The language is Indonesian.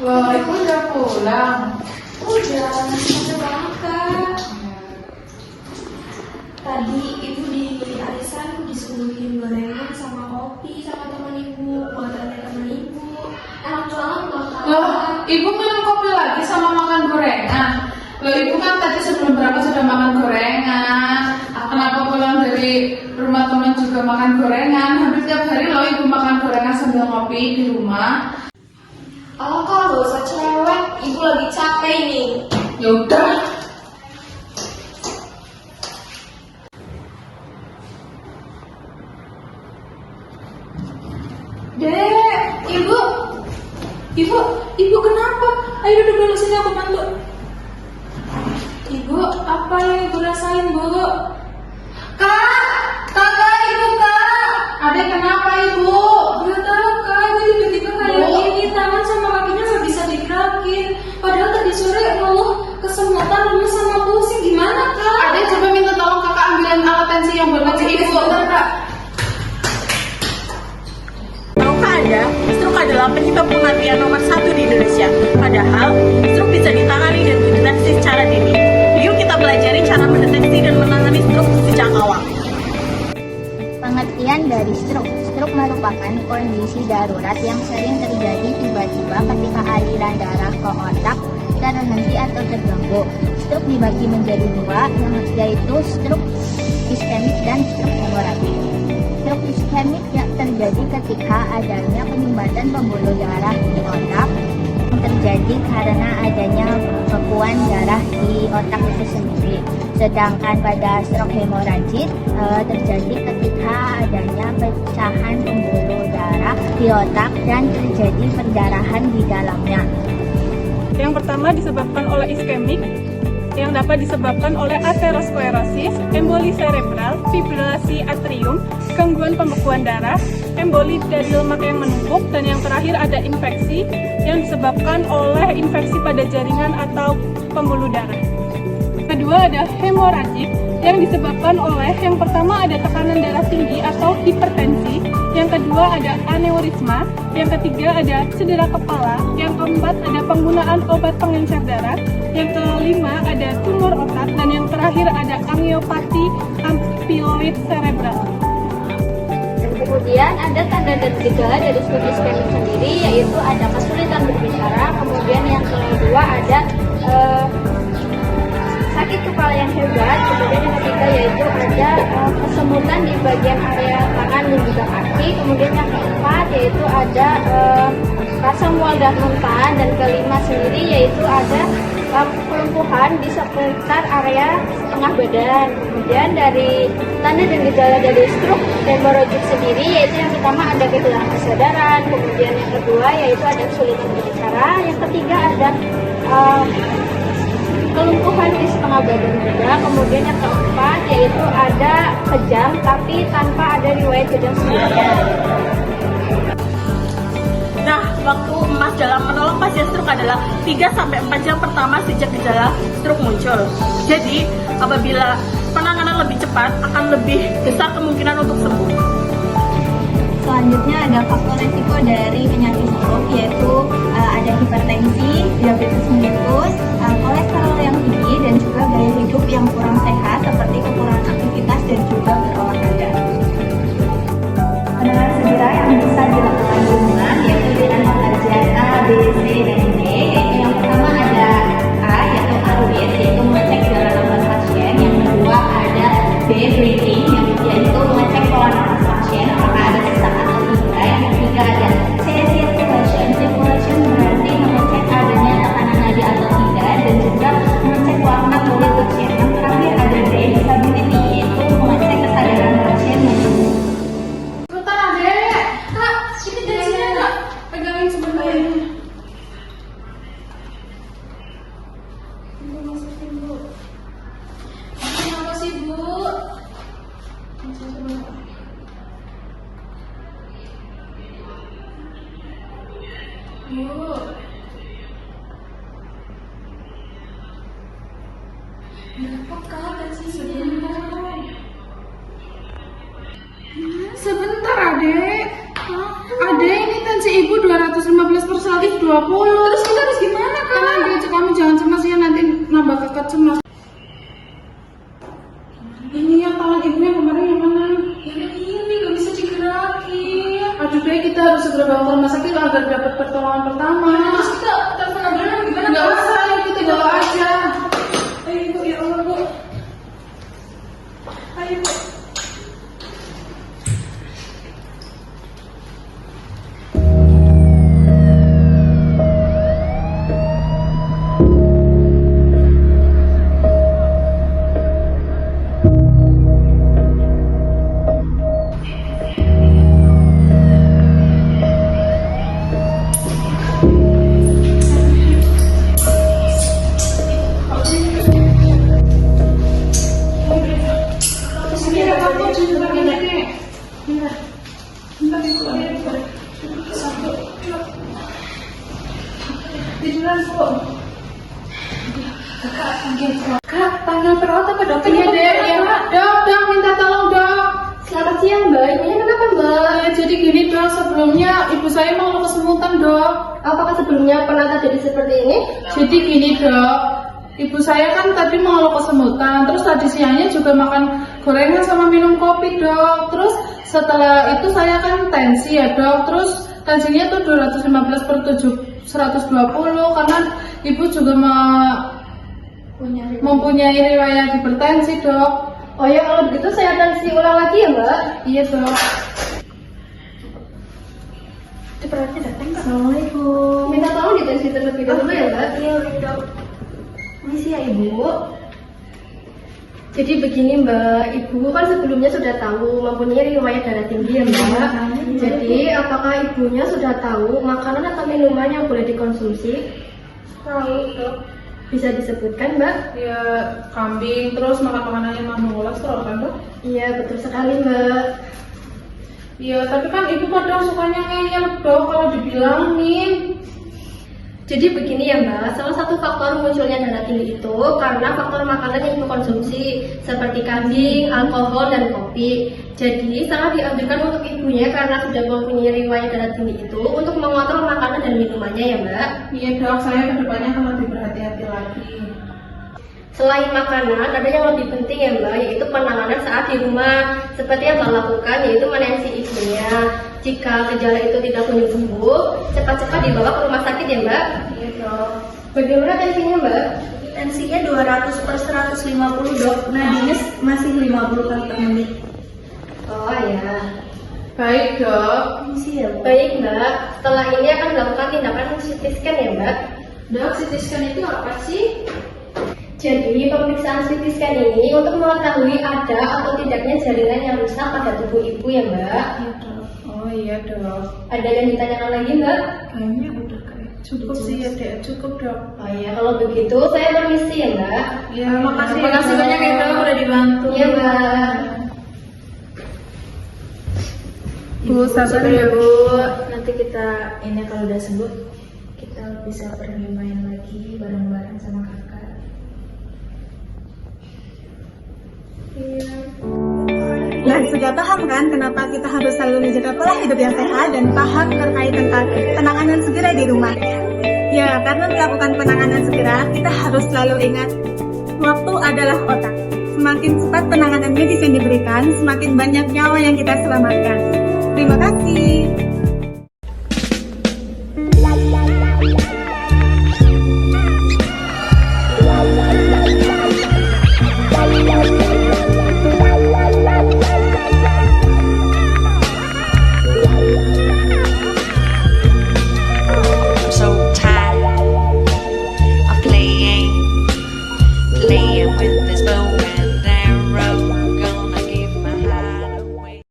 Loh, ibu udah pulang. Udah, capek banget kak. Tadi ibu di arisan disuguhin gorengan sama kopi sama teman ibu, buatannya teman ibu. Enak banget loh kak. Loh, ibu minum kopi lagi sama makan gorengan. Loh, ibu kan tadi sebelum berangkat sudah makan gorengan. Kenapa pulang dari rumah teman juga makan gorengan? Hampir tiap hari loh ibu makan gorengan sambil ngopi di rumah. Oh kak, gak usah cerewet, ibu lagi capek nih. Ya udah. Dek, ibu kenapa? Ayo duduk dulu sini aku bantu. Ibu, apa yang ibu rasain bu? Kakak, ibu kak. Adek kenapa ibu? Gak tahu kak, ibu tiba-tiba kayak gini, tangan sama kakinya gak bisa digerakin. Padahal tadi sore ngeluh kesemutan, lemes sama pusing, gimana kak? Adek coba minta tolong kakak ambilin alat tensi yang buat ngecek ibu. Sebentar kak. Tahukah Anda, stroke adalah penyebab kematian nomor 1 di Indonesia. Padahal, stroke bisa ditangani dan dideteksi secara dini. Yuk kita pelajari cara mendeteksi dan menangani stroke sejak awal. Pengertian dari stroke. Stroke merupakan kondisi darurat yang sering terjadi tiba-tiba ketika aliran darah ke otak terhenti atau terganggu. Stroke dibagi menjadi dua, yaitu stroke iskemik dan stroke hemoragik. Stroke iskemik yang terjadi ketika adanya penyumbatan pembuluh darah di otak yang terjadi karena adanya bekuan darah di otak itu sendiri. Sedangkan pada stroke hemoragik terjadi ketika adanya pecahan pembuluh darah di otak dan terjadi perdarahan di dalamnya. Yang pertama disebabkan oleh iskemik, yang dapat disebabkan oleh aterosklerosis, emboli cerebral, fibrilasi atrium, gangguan pembekuan darah, emboli dari lemak yang menumpuk, dan yang terakhir ada infeksi yang disebabkan oleh infeksi pada jaringan atau pembuluh darah. Kedua ada hemoragik yang disebabkan oleh yang pertama ada tekanan darah tinggi atau hipertensi, yang kedua ada aneurisma, yang ketiga ada cedera kepala, yang keempat ada penggunaan obat pengencer darah, yang kelima ada tumor otak, dan yang terakhir ada angiopati amyloid cerebral. Dan kemudian ada tanda dan gejala dari stroke iskemik sendiri, yaitu ada kesulitan berbicara. Kemudian yang kedua ada sakit kepala yang hebat. Kemudian yang ketiga yaitu ada kesemutan di bagian area tangan dan juga kaki. Kemudian yang keempat yaitu ada rasa mual dan muntah. Dan kelima sendiri yaitu ada kelumpuhan di sekitar area tengah badan. Kemudian dari tanda dan gejala dari stroke hemoragik sendiri yaitu yang pertama ada kehilangan kesadaran. Kemudian yang kedua yaitu ada kesulitan berbicara. Yang ketiga ada kelumpuhan di setengah badan juga. Kemudian yang keempat yaitu ada kejang tapi tanpa ada riwayat kejang sebelumnya. Nah, waktu emas dalam menolong pasien stroke adalah 3-4 jam pertama sejak gejala stroke muncul. Jadi, apabila penanganan lebih cepat, akan lebih besar kemungkinan untuk sembuh. Selanjutnya ada faktor resiko dari penyakit stroke, yaitu ada hipertensi, diabetes mellitus, kolesterol yang tinggi, dan juga gaya hidup yang kurang sehat seperti kekurangan aktivitas dan juga berolahraga. Penanganan segera yang bisa dilakukan di rumah yaitu dengan pengerjaan A, B, C, dan D. Yaitu yang pertama ada A, yaitu audit, yaitu mengecek gejala nafas pasien. Yang kedua ada B, breathing, yaitu mengecek pola nafas pasien apakah ada sesak atau tidak. Yang ketiga ada C, circulation. Circulation berarti mengecek adanya tekanan nadi atau tidak, dan juga mengecek warna kulit pasien. Yang terakhir ada D, disability, yaitu mengecek kesadaran pasien. Sebentar adek. Kak, ini tensinya kak. Pegangin sebentar ini. Ibu masukin bu. Kenapa sih bu? Bu. Kenapa kak? Tensi sebentar. Sebentar adek. Adek ini tensi ibu 215/120. Terus kita harus gimana kak? Tenang aja, kamu jangan cemas ya, nanti nambah kakak cemas. Ini yang tangan ibunya kemarin yang mana? Yang ini gak bisa digerakin. Aduh deh, kita harus segera bawa ke rumah sakit agar dapat pertolongan pertama. Terus kita telepon ambulans gimana Nggak kak? usah, ibu tinggal bawa aja. Ayo ibu, ya Allah bu. Ayo bu. Ini kamu juga ini. Bentar. Bentar ibu. Satu. Tiduran bu. Kak, panggil perawat apa dokter? Iya deh, ya. Dok, minta tolong dok. Selamat siang mbak, ibunya kenapa mbak? Jadi gini dok, sebelumnya ibu saya mengeluh kesemutan dok. Apakah sebelumnya pernah terjadi seperti ini? Jadi gini dok, ibu saya kan tadi mengeluh kesemutan, terus tadi siangnya juga makan gorengan sama minum kopi dok. Terus setelah itu saya kan tensi ya dok, terus tensinya tuh 215/120 karena ibu juga mempunyai riwayat hipertensi dok. Oh ya, kalau begitu saya tensi ulang lagi ya mbak. Iya dok. Itu perawatnya datang kak. Assalamualaikum. Minta tolong ditensi terlebih dahulu ya mbak. Iya dok. Misi ya ibu. Jadi begini mbak, ibu kan sebelumnya sudah tahu mempunyai riwayat darah tinggi ya mbak. Jadi apakah ibunya sudah tahu makanan atau minuman yang boleh dikonsumsi? Tahu dok. Bisa disebutkan mbak? Ya kambing, terus makan makanan yang mengandung kolesterol kan dok? Iya betul sekali mbak. Iya, tapi kan ibu kadang sukanya ngeyel dok kalau dibilangin. Jadi begini ya mbak, salah satu faktor munculnya darah tinggi itu karena faktor makanan yang ibu konsumsi seperti kambing, alkohol, dan kopi. Jadi sangat dianjurkan untuk ibunya karena sudah mempunyai riwayat darah tinggi itu untuk mengontrol makanan dan minumannya ya mbak. Iya dok, saya kedepannya akan lebih berhati-hati lagi. Selain makanan, ada yang lebih penting ya mbak, yaitu penanganan saat di rumah. Seperti yang mbak lakukan, yaitu menensi ibunya. Jika gejala itu tidak kunjung sembuh, cepat-cepat dibawa ke rumah sakit ya mbak. Iya dok. Bagaimana tensinya mbak? Tensinya 200/150 dok, nadinya masih 50 kali per menit. Oh ya. Baik dok. Baik mbak, setelah ini akan dilakukan tindakan CT scan ya mbak. Dok, CT scan itu apa sih? Jadi pemeriksaan CT scan ini untuk mengetahui ada atau tidaknya jaringan yang rusak pada tubuh ibu ya mbak. Iya dok. Oh iya dok. Ada yang ditanyakan lagi mbak? Kayaknya udah kayak cukup sih ya dek, cukup dok. Oh ya, kalau begitu saya permisi ya mbak. Ya makasih banyak ya dok udah dibantu. Iya mbak. Bu sabar ya bu. Nanti kita ini kalau udah sembuh kita bisa pergi main lagi bareng-bareng sama kakak. Nah, sudah paham kan kenapa kita harus selalu menjaga pola hidup yang sehat dan paham terkait tentang penanganan segera di rumah. Ya, karena melakukan penanganan segera, kita harus selalu ingat waktu adalah otak. Semakin cepat penanganan medis yang diberikan, semakin banyak nyawa yang kita selamatkan. Terima kasih.